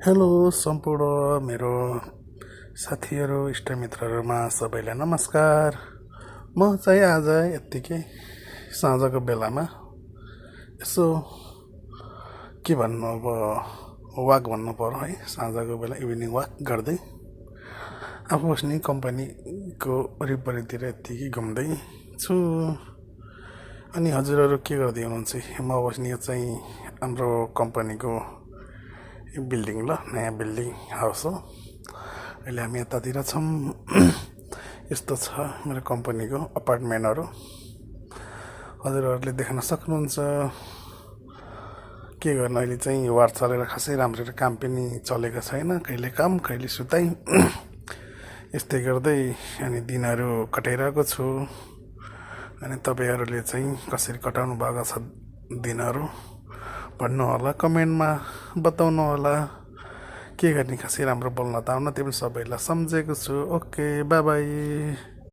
Hello सम्पूर्ण मेरो साथीहरू इष्टमित्रहरूमा सबैलाई नमस्कार। म चाहिँ आज यत्तिकै साँझको बेलामा यसो के भन्नु अब वाक भन्नु पर्यो है, साँझको बेला इभिनिङ वाक गर्दै आफू बस्ने कम्पनीको वरिपरितिर यत्तिकै घुम्दै छु। अनि हजुरहरू के गर्दै हुनुहुन्छ? म बस्ने चाहिँ हाम्रो कम्पनीको बिल्डिङ ल नयाँ बिल्डिङ हाउस हो। अहिले हामी यतातिर छौँ। यस्तो छ मेरो कम्पनीको अपार्टमेन्टहरू, हजुरहरूले देख्न सक्नुहुन्छ। के गर्नु, अहिले चाहिँ वार चलेर खासै राम्ररी काम पनि चलेको छैन, कहिले काम कहिले सुताइ यस्तै गर्दै अनि दिनहरू कटाइरहेको छु। अनि तपाईँहरूले चाहिँ कसरी कटाउनु भएको छ दिनहरू भन्नु होला, कमेन्टमा बताउनु होला। के गर्ने, खासै राम्रो बोल्न त आउन, त्यो पनि सबैलाई सम्झेको छु। Okay, by by.